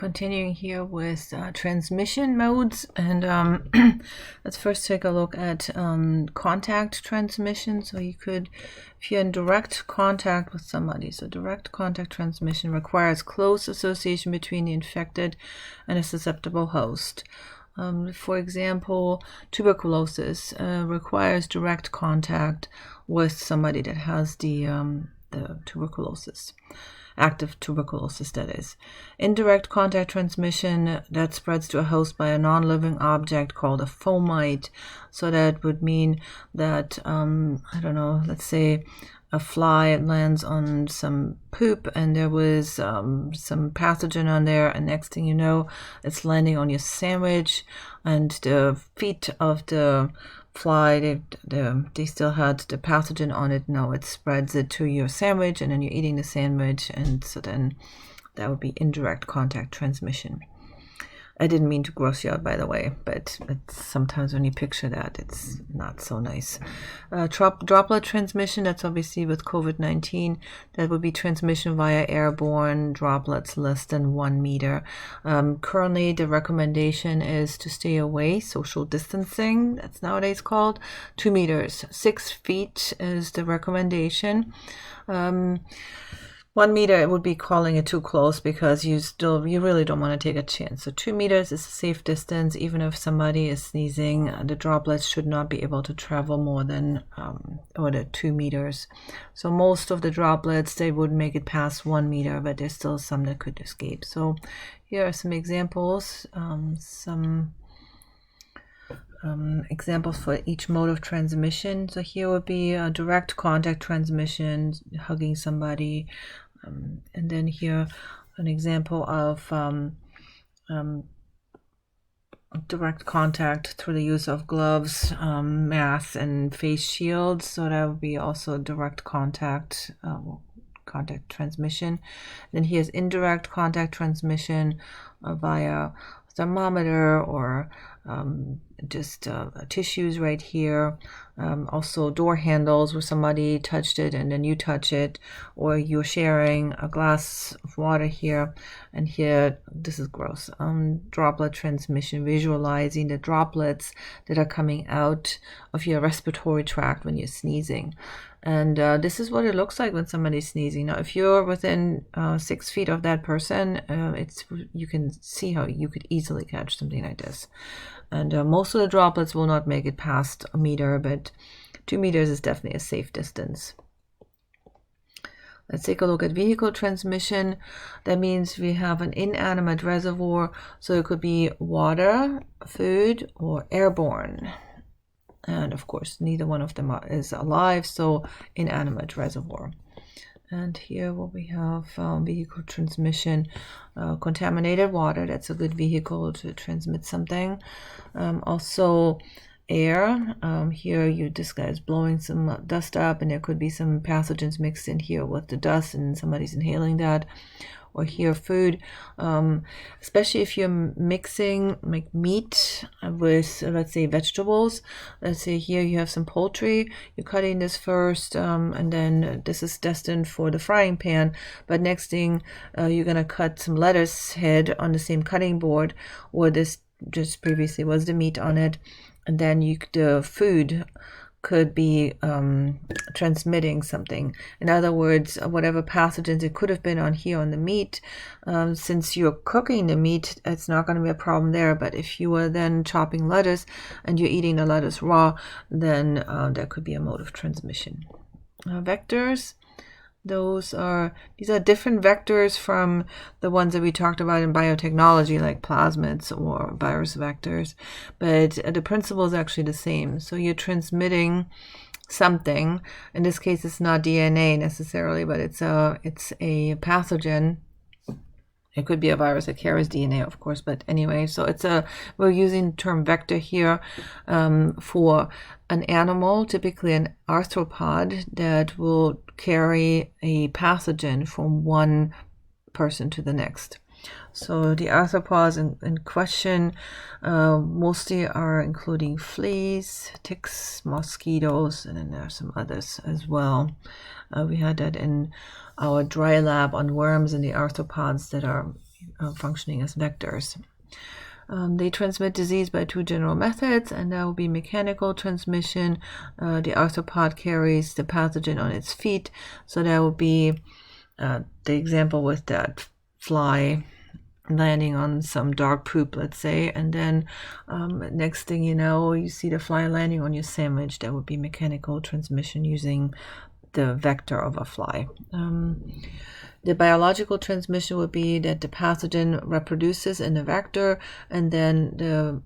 Continuing here with transmission modes, and let's first take a look at contact transmission. So you could, if you're in direct contact with somebody, so direct contact transmission requires close association between the infected and a susceptible host. For example, tuberculosis requires direct contact with somebody that has the tuberculosis. Active tuberculosis, that is. Indirect contact transmission that spreads to a host by a non-living object called a fomite. So that would mean that, I don't know, let's say a fly lands on some poop and there was some pathogen on there, and next thing you know, it's landing on your sandwich, and the feet of the fly, they still had the pathogen on it. Now it spreads it to your sandwich, and then you're eating the sandwich, and so then that would be indirect contact transmission. I didn't mean to gross you out, by the way, but it's sometimes when you picture that, it's not so nice. Droplet transmission, that's obviously with COVID-19. That would be transmission via airborne droplets less than 1 meter. Currently, the recommendation is to stay away, social distancing, that's nowadays called, 2 meters. 6 feet is the recommendation. 1 meter, it would be calling it too close, because you really don't want to take a chance. So 2 meters is a safe distance. Even if somebody is sneezing, the droplets should not be able to travel more than 2 meters. So most of the droplets, they would make it past 1 meter, but there's still some that could escape. So here are some examples, examples for each mode of transmission. So here would be a direct contact transmission, hugging somebody, and then here an example of direct contact through the use of gloves, masks, and face shields. So that would be also direct contact transmission. Then here's indirect contact transmission via thermometer or just tissues right here. Also door handles where somebody touched it and then you touch it, or you're sharing a glass of water here, and here, this is gross, droplet transmission, visualizing the droplets that are coming out of your respiratory tract when you're sneezing. And this is what it looks like when somebody's sneezing. Now, if you're within 6 feet of that person, you can see how you could easily catch something like this. And most of the droplets will not make it past 1 meter, but 2 meters is definitely a safe distance. Let's take a look at vehicle transmission. That means we have an inanimate reservoir, so it could be water, food, or airborne. And of course, neither one of them is alive, so inanimate reservoir. And here what we have, vehicle transmission, contaminated water, that's a good vehicle to transmit something. Also air, here this guy is blowing some dust up, and there could be some pathogens mixed in here with the dust, and somebody's inhaling that. Or here food, especially if you're mixing like meat with, let's say, vegetables. Let's say here you have some poultry, you're cutting this first, and then this is destined for the frying pan, but next thing you're gonna cut some lettuce head on the same cutting board, or this just previously was the meat on it, and then the food could be transmitting something. In other words, whatever pathogens it could have been on here on the meat, since you're cooking the meat, it's not going to be a problem there. But if you were then chopping lettuce and you're eating the lettuce raw, then that could be a mode of transmission. Vectors. These are different vectors from the ones that we talked about in biotechnology, like plasmids or virus vectors, but the principle is actually the same. So you're transmitting something. In this case, it's not DNA necessarily, but it's a pathogen. It could be a virus that carries DNA, of course, but anyway, so we're using the term vector here for an animal, typically an arthropod, that will carry a pathogen from one person to the next. So the arthropods in question mostly are including fleas, ticks, mosquitoes, and then there are some others as well. We had that in our dry lab on worms and the arthropods that are functioning as vectors. They transmit disease by two general methods, and that will be mechanical transmission. The arthropod carries the pathogen on its feet, so that will be the example with that fly landing on some dog poop, let's say, and then next thing you know, you see the fly landing on your sandwich. That would be mechanical transmission using the vector of a fly. The biological transmission would be that the pathogen reproduces in the vector, and then the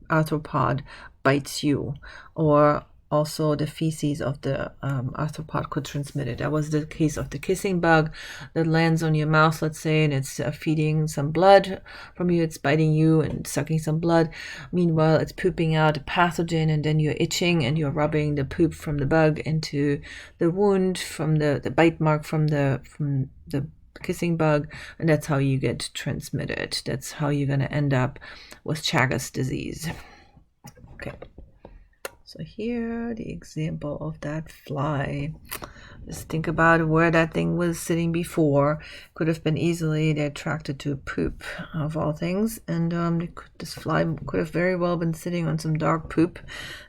arthropod bites you, or also the feces of the arthropod could transmit it. That was the case of the kissing bug that lands on your mouth, let's say, and it's feeding some blood from you. It's biting you and sucking some blood. Meanwhile, it's pooping out a pathogen, and then you're itching and you're rubbing the poop from the bug into the wound from the bite mark from the kissing bug, and that's how you get transmitted. That's how you're going to end up with Chagas disease. Okay. So here, the example of that fly. Just think about where that thing was sitting before. Could have been easily attracted to poop, of all things. And this fly could have very well been sitting on some dog poop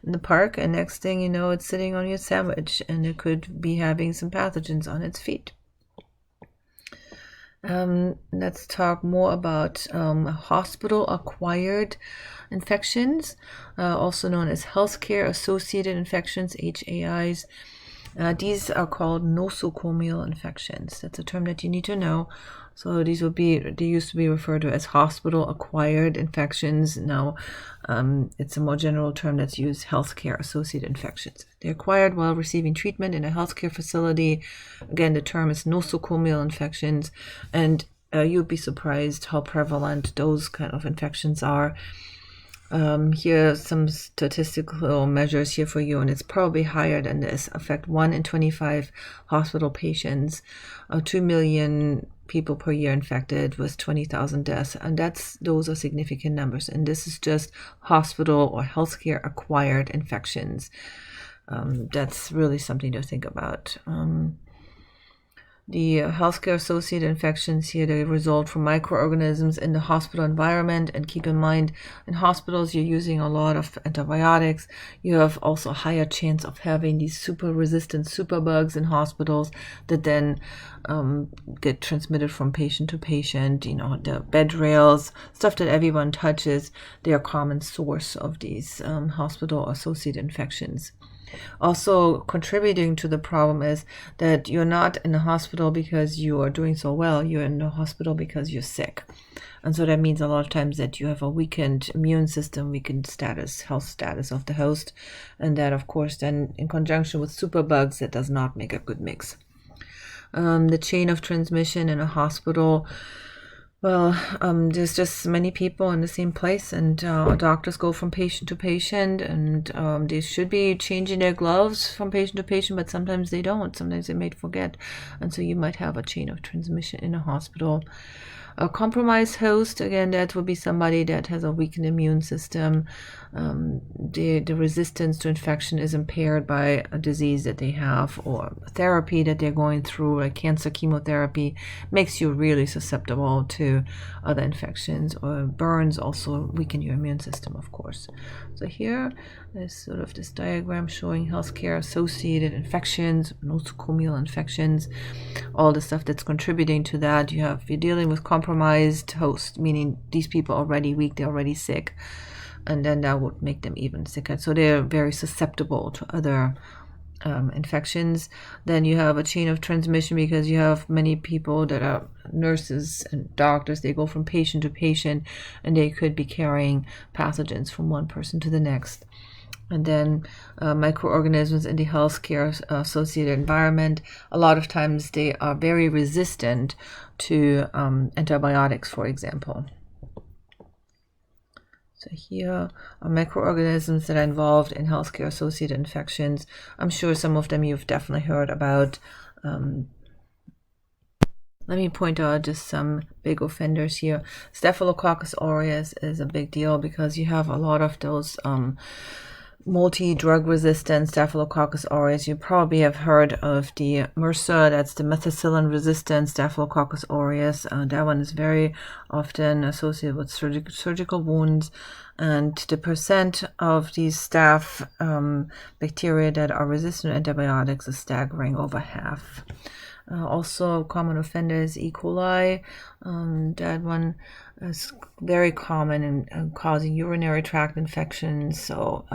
in the park. And next thing you know, it's sitting on your sandwich. And it could be having some pathogens on its feet. Let's talk more about hospital-acquired infections, also known as healthcare-associated infections, HAIs. These are called nosocomial infections. That's a term that you need to know. So they used to be referred to as hospital-acquired infections. Now it's a more general term that's used, healthcare-associated infections. They're acquired while receiving treatment in a healthcare facility. Again, the term is nosocomial infections, and you'd be surprised how prevalent those kind of infections are. Here are some statistical measures here for you, and it's probably higher than this. Affect 1 in 25 hospital patients, 2 million people per year infected with 20,000 deaths, and those are significant numbers. And this is just hospital or healthcare acquired infections. That's really something to think about. The healthcare-associated infections here, they result from microorganisms in the hospital environment. And keep in mind, in hospitals, you're using a lot of antibiotics. You have also a higher chance of having these super-resistant superbugs in hospitals that then get transmitted from patient to patient. You know, the bed rails, stuff that everyone touches, they are a common source of these hospital-associated infections. Also contributing to the problem is that you're not in the hospital because you are doing so well. You're in the hospital because you're sick. And so that means a lot of times that you have a weakened immune system, weakened health status of the host. And that, of course, then in conjunction with superbugs, that does not make a good mix. The chain of transmission in a hospital, well, there's just many people in the same place, and doctors go from patient to patient, and they should be changing their gloves from patient to patient, but sometimes they don't. Sometimes they may forget, and so you might have a chain of transmission in a hospital. A compromised host, again, that would be somebody that has a weakened immune system. The resistance to infection is impaired by a disease that they have, or therapy that they're going through, like cancer chemotherapy, makes you really susceptible to other infections, or burns also weaken your immune system, of course. So here is sort of this diagram showing healthcare-associated infections, nosocomial infections, all the stuff that's contributing to that. You're dealing with compromised host, meaning these people are already weak, they're already sick, and then that would make them even sicker. So they're very susceptible to other infections. Then you have a chain of transmission because you have many people that are nurses and doctors. They go from patient to patient, and they could be carrying pathogens from one person to the next. And then microorganisms in the healthcare associated environment, a lot of times they are very resistant to antibiotics, for example. So here are microorganisms that are involved in healthcare associated infections. I'm sure some of them you've definitely heard about. Let me point out just some big offenders here. Staphylococcus aureus is a big deal because you have a lot of those multi-drug resistant Staphylococcus aureus. You probably have heard of the MRSA, that's the methicillin resistant Staphylococcus aureus. That one is very often associated with surgical wounds, and the percent of these staph bacteria that are resistant to antibiotics is staggering, over half. Also, common offender is E. coli. That one is very common in causing urinary tract infections. So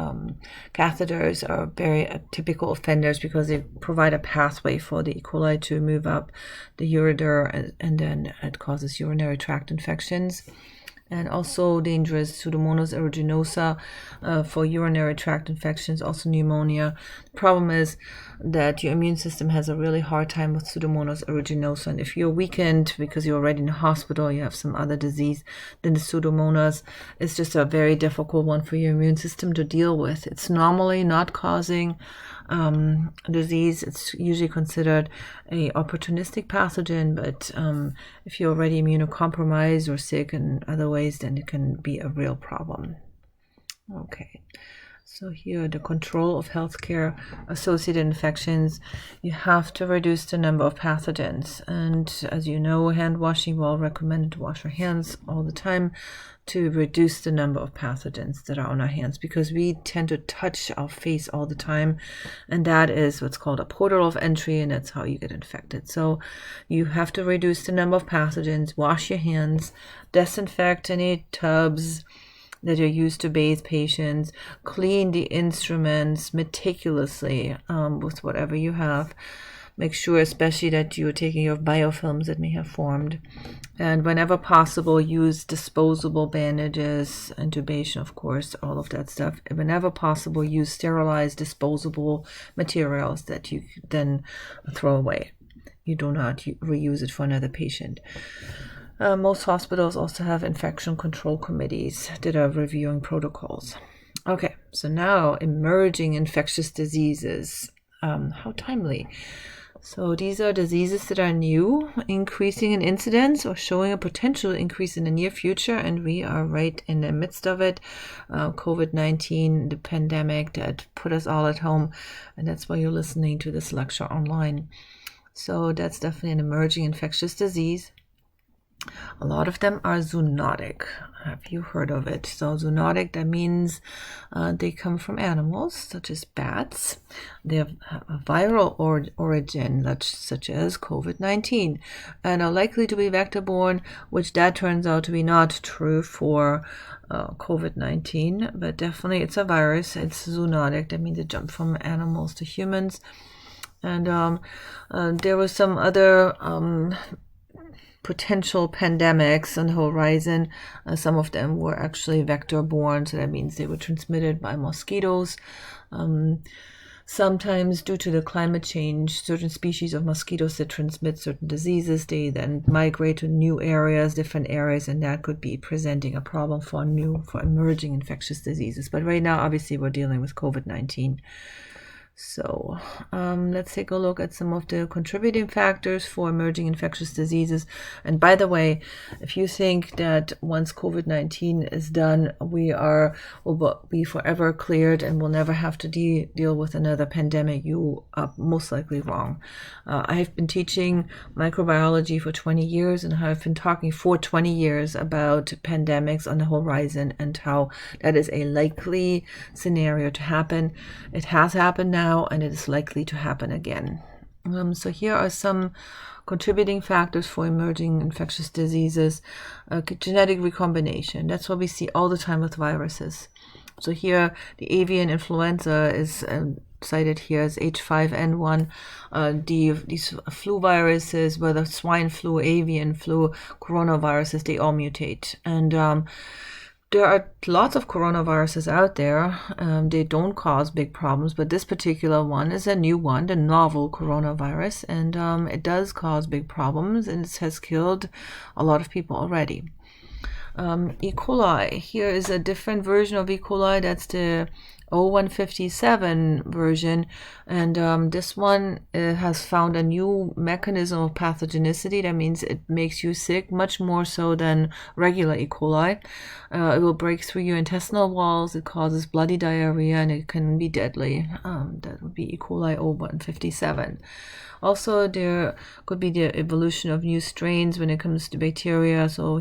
catheters are very typical offenders because they provide a pathway for the E. coli to move up the ureter, and then it causes urinary tract infections. And also dangerous Pseudomonas aeruginosa for urinary tract infections, also pneumonia. The problem is that your immune system has a really hard time with Pseudomonas aeruginosa, and if you're weakened because you're already in the hospital, you have some other disease, then the Pseudomonas is just a very difficult one for your immune system to deal with. It's normally not causing disease. It's usually considered a opportunistic pathogen, but if you're already immunocompromised or sick in other ways, then it can be a real problem. Okay, so here the control of healthcare associated infections. You have to reduce the number of pathogens, and as you know, hand washing, well recommended to wash our hands all the time to reduce the number of pathogens that are on our hands, because we tend to touch our face all the time, and that is what's called a portal of entry, and that's how you get infected. So you have to reduce the number of pathogens, wash your hands, disinfect any tubs that are used to bathe patients, clean the instruments meticulously with whatever you have. Make sure especially that you're taking care of biofilms that may have formed. And whenever possible, use disposable bandages, intubation, of course, all of that stuff. And whenever possible, use sterilized disposable materials that you then throw away. You do not reuse it for another patient. Most hospitals also have infection control committees that are reviewing protocols. Okay, so now emerging infectious diseases. How timely. So these are diseases that are new, increasing in incidence or showing a potential increase in the near future, and we are right in the midst of it. COVID-19, the pandemic that put us all at home, and that's why you're listening to this lecture online. So that's definitely an emerging infectious disease. A lot of them are zoonotic. Have you heard of it? So zoonotic, that means they come from animals, such as bats. They have a viral origin, such as COVID-19, and are likely to be vector-borne, which that turns out to be not true for COVID-19, but definitely it's a virus. It's zoonotic. That means it jumped from animals to humans. And there were some other potential pandemics on the horizon. Some of them were actually vector-borne, so that means they were transmitted by mosquitoes. Sometimes due to the climate change, certain species of mosquitoes that transmit certain diseases, they then migrate to new areas, different areas, and that could be presenting a problem for emerging infectious diseases. But right now, obviously, we're dealing with COVID-19. So let's take a look at some of the contributing factors for emerging infectious diseases. And by the way, if you think that once COVID-19 is done, will be forever cleared and will never have to deal with another pandemic, you are most likely wrong. I've been teaching microbiology for 20 years, and I've been talking for 20 years about pandemics on the horizon and how that is a likely scenario to happen. It has happened now, and it is likely to happen again. So here are some contributing factors for emerging infectious diseases. Genetic recombination. That's what we see all the time with viruses. So here the avian influenza is cited here as H5N1. These flu viruses, whether swine flu, avian flu, coronaviruses, they all mutate. And there are lots of coronaviruses out there. They don't cause big problems, but this particular one is a new one, the novel coronavirus, and it does cause big problems, and it has killed a lot of people already. E. coli. Here is a different version of E. coli. That's the 0157 version, and this one has found a new mechanism of pathogenicity. That means it makes you sick much more so than regular E. coli. It will break through your intestinal walls, it causes bloody diarrhea, and it can be deadly. That would be E. coli 0157. Also, there could be the evolution of new strains when it comes to bacteria. So